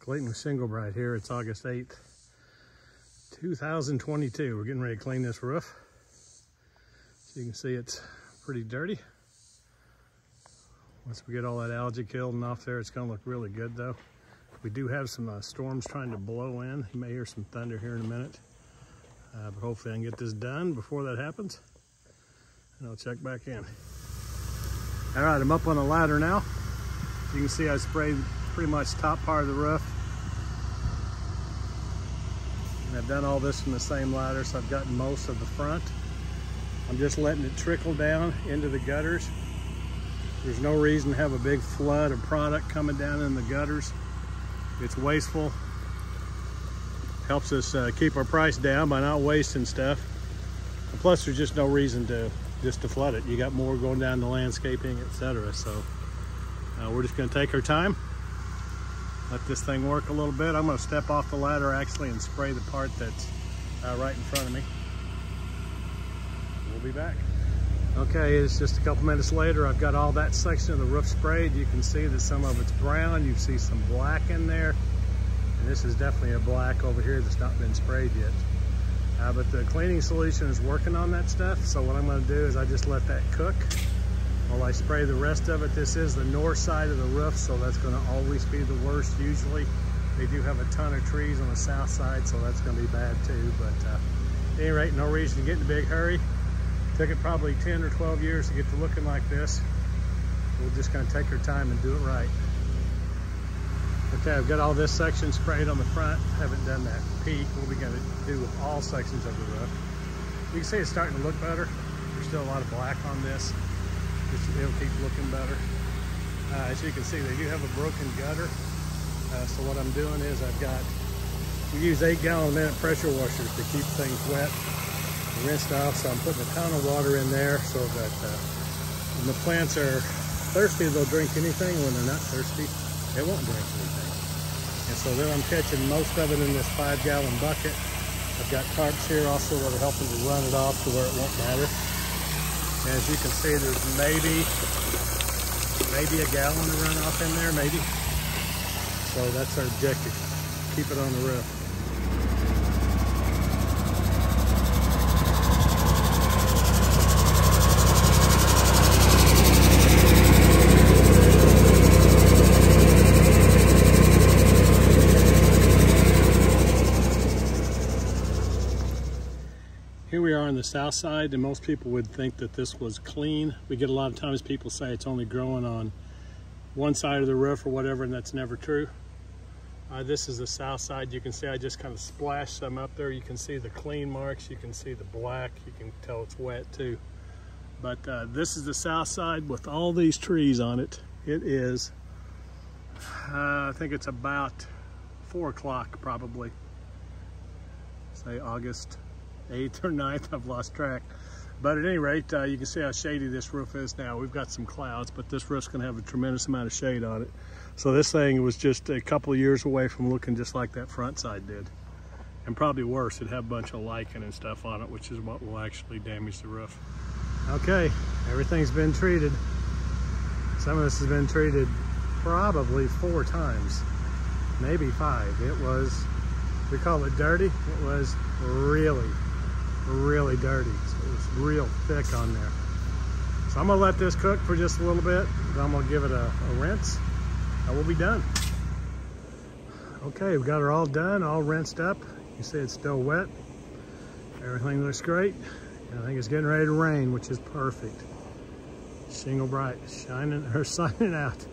Clayton with Shingle Bright here. It's August 8th, 2022. We're getting ready to clean this roof. So you can see it's pretty dirty. Once we get all that algae killed and off there, it's gonna look really good though. We do have some storms trying to blow in. You may hear some thunder here in a minute. But hopefully I can get this done before that happens. And I'll check back in. All right, I'm up on the ladder now. You can see I sprayed pretty much top part of the roof. And I've done all this from the same ladder, so I've gotten most of the front. I'm just letting it trickle down into the gutters. There's no reason to have a big flood of product coming down in the gutters. It's wasteful. Helps us keep our price down by not wasting stuff. And plus, there's just no reason to flood it. You got more going down to landscaping, etc. So we're just going to take our time, let this thing work a little bit. I'm going to step off the ladder actually and spray the part that's right in front of me. We'll be back. Okay, it's just a couple minutes later. I've got all that section of the roof sprayed. You can see that some of it's brown. You see some black in there. And this is definitely a black over here that's not been sprayed yet. But the cleaning solution is working on that stuff. So what I'm going to do is I just let that cook while I spray the rest of it. This is the north side of the roof, so that's going to always be the worst usually. They do have a ton of trees on the south side, so that's going to be bad too. But at any rate, no reason to get in a big hurry. Took it probably 10 or 12 years to get to looking like this. We're just going to take our time and do it right. Okay, I've got all this section sprayed on the front. Haven't done that peak. What we got to do with all sections of the roof. You can see it's starting to look better. There's still a lot of black on this. It'll keep looking better. As you can see, they do have a broken gutter. So what I'm doing is we use 8-gallon-a-minute pressure washers to keep things wet and rinsed off. So I'm putting a ton of water in there so that when the plants are thirsty, they'll drink anything. When they're not thirsty, they won't drink anything. And so then I'm catching most of it in this 5-gallon bucket. I've got tarps here also that are helping to run it off to where it won't matter. And as you can see, there's maybe a gallon to run off in there, maybe. So that's our objective. Keep it on the roof. Here we are on the south side, and most people would think that this was clean. We get a lot of times people say it's only growing on one side of the roof or whatever, and that's never true. This is the south side. You can see I just kind of splashed some up there. You can see the clean marks. You can see the black. You can tell it's wet too. But this is the south side with all these trees on it. It is, I think it's about 4 o'clock probably. Say August 8th or 9th, I've lost track. But at any rate, you can see how shady this roof is now. We've got some clouds, but this roof's gonna have a tremendous amount of shade on it. So this thing was just a couple of years away from looking just like that front side did. And probably worse, it'd have a bunch of lichen and stuff on it, which is what will actually damage the roof. Okay, everything's been treated. Some of this has been treated probably 4 times, maybe 5. It was, we call it dirty. It was really dirty. So it was real thick on there. So I'm gonna let this cook for just a little bit, then I'm gonna give it a rinse, and we'll be done. Okay, we've got her all done, all rinsed up. You see it's still wet. Everything looks great. And I think it's getting ready to rain, which is perfect. Shingle Bright signing out.